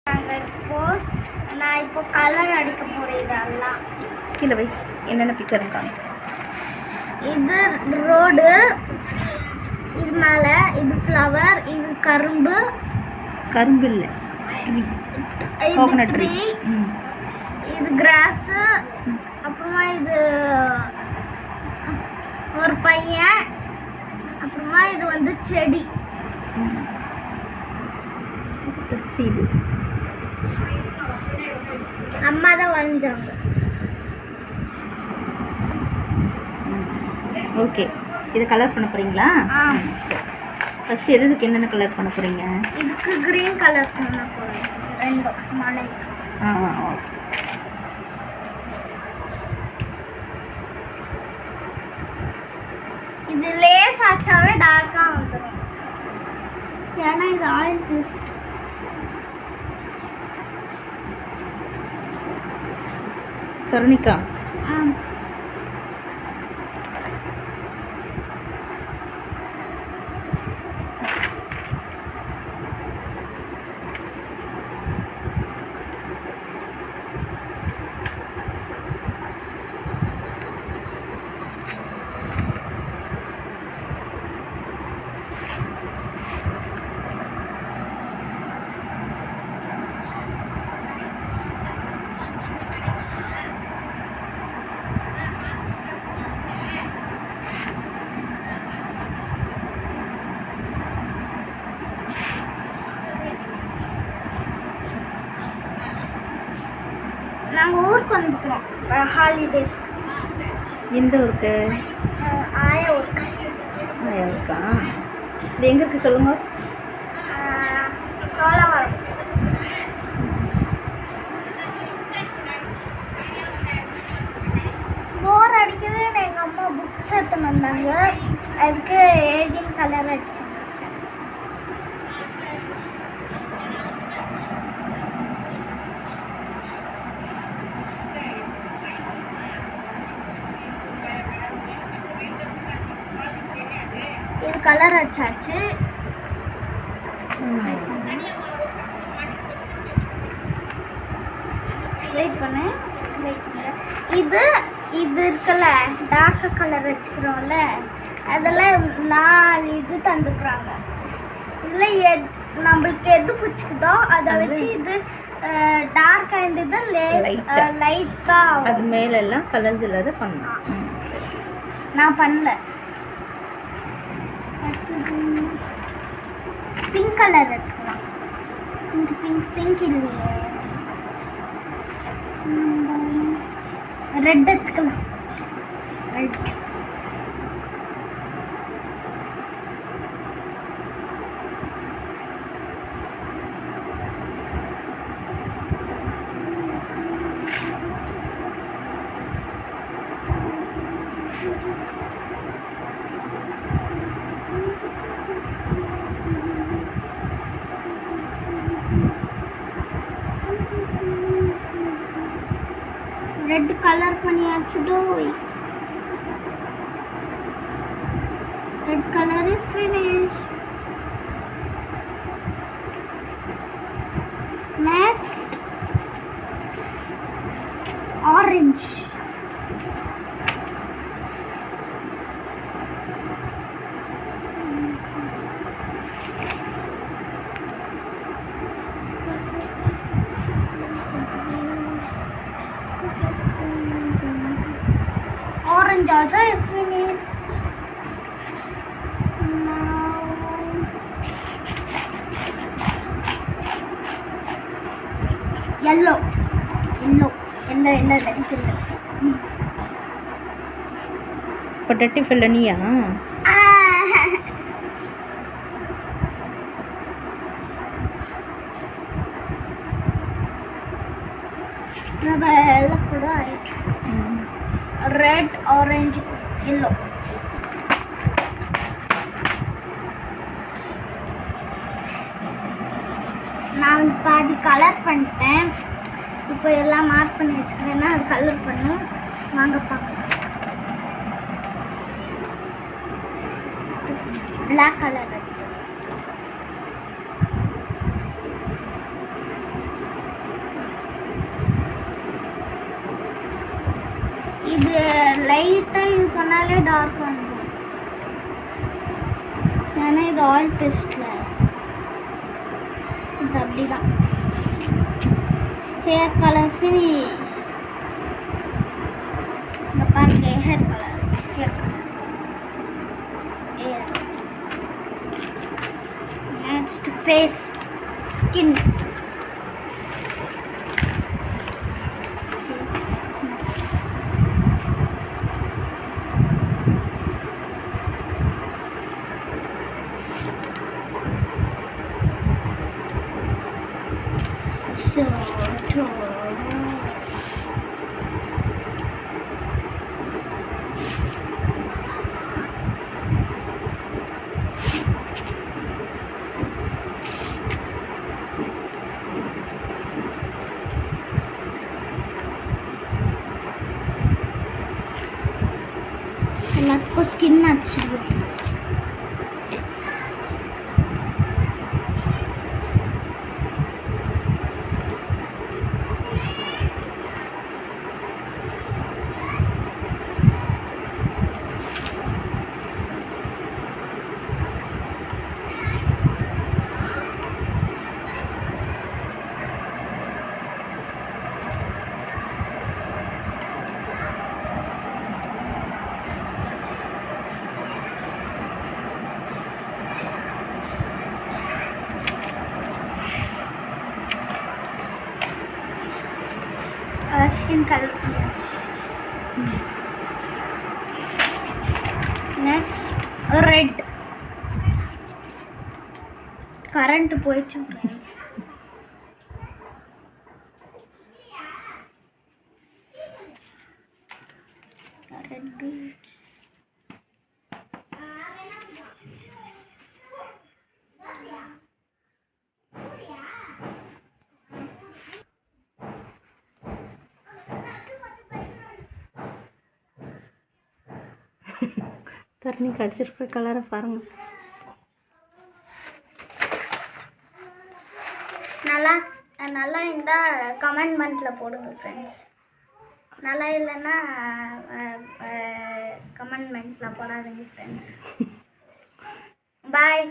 நான் இப்போ கலர் அடிக்க போகிறேன். இதெல்லாம் கீழே வை. என்னென்ன பிக்சர் இருக்காங்க? இது ரோடு, இது மேலே இது ஃப்ளவர், இது கரும்பு. கரும்பு இல்லை, இது ட்ரீ, இது கிராஸு, அப்புறமா இது ஒரு பையன், அப்புறமா இது வந்து செடி. See this. அம்மா தான் வரைஞ்சாங்க. ஓகே, இதை கலர் பண்ண போகிறீங்களா? ஃபஸ்ட்டு எதுக்கு என்னென்ன கலர் பண்ண போகிறீங்க? இதுக்கு க்ரீன் கலர் பண்ண போகிறேன். ரெண்டும் மலை. ஓகே. இது லேஸ் ஆச்சாவே டார்க்காக வந்துடும். ஏன்னா இது ஆயில் பேஸ்ட். கருணிகா, நாங்கள் ஊருக்கு வந்துக்கிறோம் ஹாலிடேஸ்க்கு. எந்த ஊருக்கு? ஆயா ஊருக்கு. ஆயா ஊருக்கா? இது எங்கே இருக்குது சொல்லுங்க? சோழவரம். போர் அடிக்குதுன்னு எங்கள் அம்மா புக்ஸ் எடுத்துன்னு வந்தாங்க. அதுக்கு ஏஜின் கலர் அடித்தாங்க. இது கலர் அடிச்சாச்சு. வெயிட் பண்ணு. இது இது இருக்குல்ல, டார்க் கலர் வச்சுக்கிறோம்ல, அதில் 4 இது தந்துக்கிறாங்க. இதில் நம்மளுக்கு எது பிடிச்சிக்குதோ அதை வச்சு இது டார்க் ஆயிருந்தது லைட்டாக அது மேலெல்லாம் கலர்ஸ் இல்லாத பண்ணலாம். நான் பண்ணல. பிங்க் கலர் எடுத்துக்கலாம். பிங்க் இல்லையே, ரெட் எடுத்துக்கலாம். ரெட் ரெட் கலர் பண்ணியாச்சுடோ. Red colour is finish. Next orange. Orange also is finished. Now yellow. Potato ஃபில்லனியா? வெள்ளை கூட ஆயிடுச்சு. Red, orange, yellow. நான் பாதி கலர் பண்ணிட்டேன். இப்போ எல்லாம் மார்க் பண்ணி வச்சுக்கிறேன்னா அது கலர் பண்ணும். வாங்க பார்க்கலாம். பிளாக் கலர் லைட்டாக இது பண்ணாலே டார்க் வந்துடும். ஏன்னா இது ஆயில் பேஸ்டில் இது அப்படிதான். Hair colour finish. இந்த பாருங்க hair colour next phase skin. எல்லாத்துக்கும் ஸ்கின் அடிச்சிடும். ஸ்கின் கலர் பண்ணியாச்சு. Next red. கரண்ட் போயிடுச்சு ஃப்ரெண்ட்ஸ். ரெட் தரணி கடிச்சிருக்கிற கலரை பாருங்க. நல்லா நல்லா இருந்தால் கமெண்ட்மெண்ட்டில் போடுங்க ஃப்ரெண்ட்ஸ். நல்லா இல்லைன்னா கமெண்ட்மெண்ட்டில் போடாதீங்க ஃப்ரெண்ட்ஸ். பாய்.